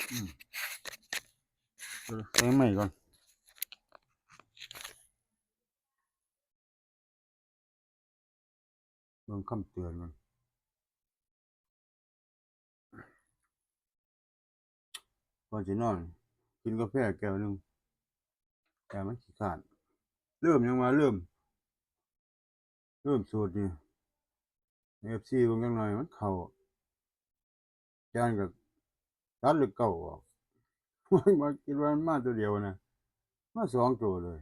ใช้ใหม่ก่อนลงคำเตือนมันก่อนจะนอนกินกาแฟแก้วหนึ่งแต่มันขี้ขาดเริ่มยังมาเริ่มสูตรนี่FC บางอย่างหน่อยมันเข่าจานกับตัดหรือเก่าออกมาคิดว่ามันมาตัวเดียวนะมาสองตัวเลย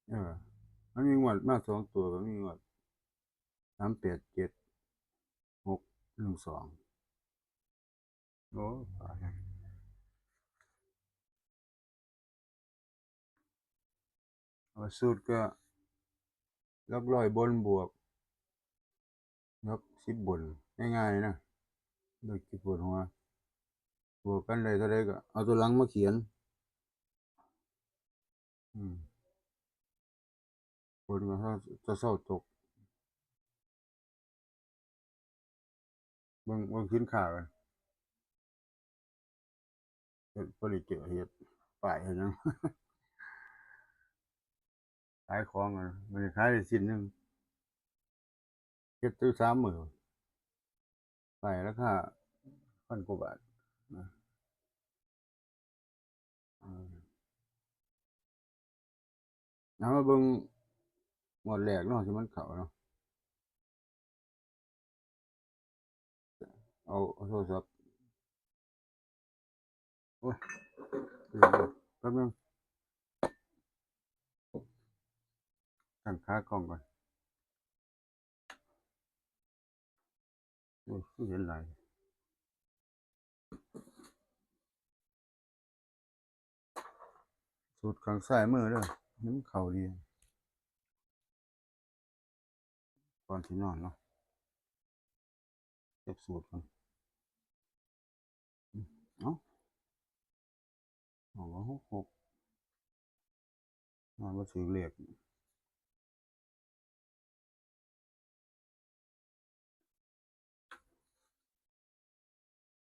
เออมันมีงวดมาสองตัวก็มีงวด387612โอ้ตายเอาสูตรก็หลักร้อยบนบวกหลัก10บนง่ายๆนะโดยคิดปวดหัวบวกกันได้เท่าไรก็เอาตัวหลังมาเขียนอืมบนก็จะเศร้าตกเบิ่งสินค้ากันบ่ได้เจอเฮ็ดป้ายเฮ็ดหยังขายของอะบ่ได้ขายได้สิ้นหนึ่งเฮ็ดอยู่3 มื้อป้ายราคาพันกว่าบาทนะเออเอามาเบิ่งงวดแรกเนาะที่มันเข้าเนาะเอาโทรศัพท์โอ๊ยลืมแป๊บนึงตั้งขากล้องก่อนโอ้ยคือเห็นหลายสูตรข้างซ้ายมือเด้อนี่มันเข้าดีก่อนสินอนเนาะเก็บสูตรก่อนเอ้า66มันบ่ถือเลข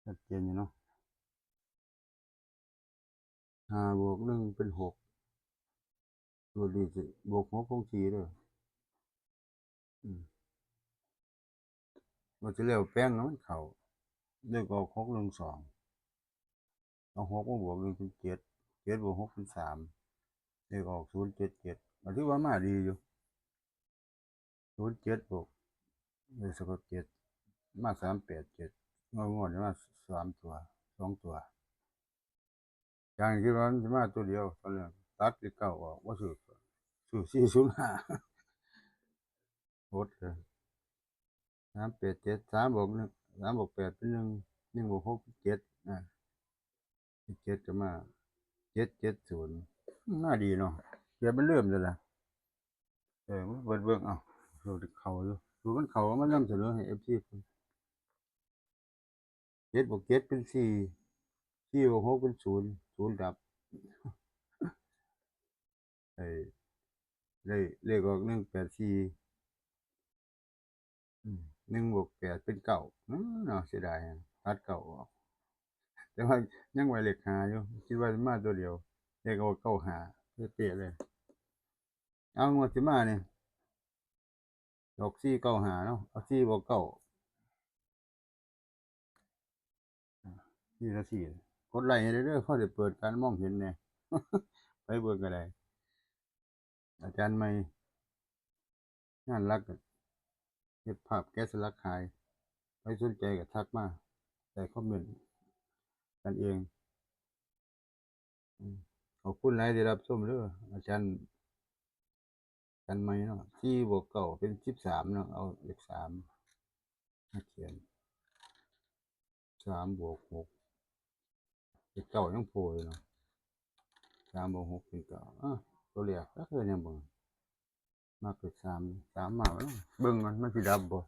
ชัดเจนอยู่เนาะ5บวก1เป็น6ตัวนี้สิบวก6คง4เด้ออืมว่าสิแล้วแปลงแล้วมันเข้าเลขออก612เอา6มาบวก1เป็น7 7บวก6เป็น3เลขออก077ก็ถือว่ามาดีอยู่07บวกเลขสะกด7มา387งวดนี้มา3ตัว2ตัวอย่างคิดว่ามันสิมาตัวเดียวตอนแรกตัดเลขเก้าออกบ่ซื้อ405อดเลย387 3บวก1 3บวก8เป็น1 1บวก6เป็น7อา7ก็มา770มาดีเนาะเดี๋ยวมันเริ่มแล้วล่ะมาเบิ่งเอ้าสูตรเข้าอยู่สูตรมันเข้ามันนำเสนอให้ FC เพิ่น7บวก7เป็น4 4บวก6เป็น0 0ดับไอ้เลขออก1841บวก8เป็น9เนาะเสียดายตัดเก้าออกแต่ว่ายังไว้เลข5อยู่คิดว่าสิมาตัวเดียวเลขออก95เป๊ะๆเลยเอางวดสิมานี่ออก495เนาะเอา4บวก94ละ4กดไลค์ให้เด้อพอได้เปิดการมองเห็นแหน่ไปเบิ่งก็ได้อาจารย์ใหม่งานรักเฮ็ดภาพแกะสลักขายใครสนใจก็ทักมาใส่คอมเมนต์กันเองขอบคุณหลายที่รับชมเด้ออาจารย์ใหม่เนาะ4บวก9เป็น13เนาะเอาเลข3มาเขียน3บวก6เลข9ยังโผล่อยู่เนาะ3บวก6เป็น9ตัวเลขก็คือยังบ่มักเลข3มาเนาะเบิ่งมันสิดับบ่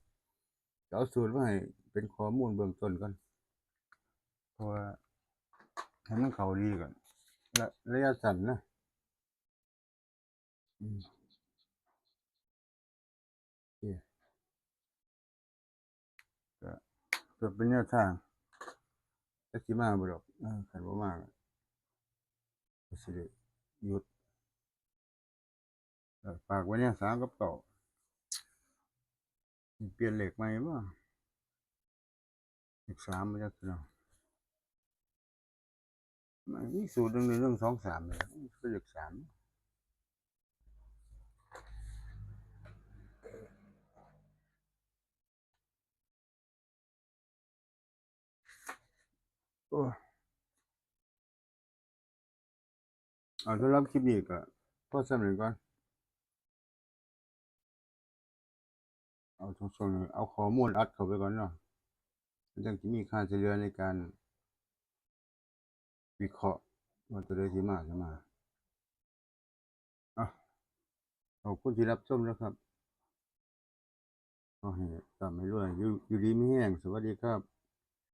จะเอาสูตรมาให้เป็นข้อมูลเบื้องต้นก่อนเพราะว่าให้มันเข้าดีก่อนระยะสั้นนะอืมโอเคก็เพื่อเป็นแนวทาง จักสิมาบ่ดอกคันบ่มาก็สิได้หยุดฝากไว้เนี่ย3กับเก้าสิเปลี่ยนเลขใหม่บ่เลข3บ่จักเนาะมันมีสูตรหนึ่ง1 2 3นี่ล่ะคือเลข3โอ้สำหรับคลิปนี้ก็พอส่ำนี้ก่อนเอาช่วงๆนี้เอาข้อมูลอัดเข้าไปก่อนเนาะมันจังสิมีค่าเฉลี่ยในการวิเคราะห์ว่าตัวใดสิมาสิมาอะขอบคุณที่รับชมนะครับขอให้ร่ำให้รวยอยู่ดีมีแรงสวัสดีครับ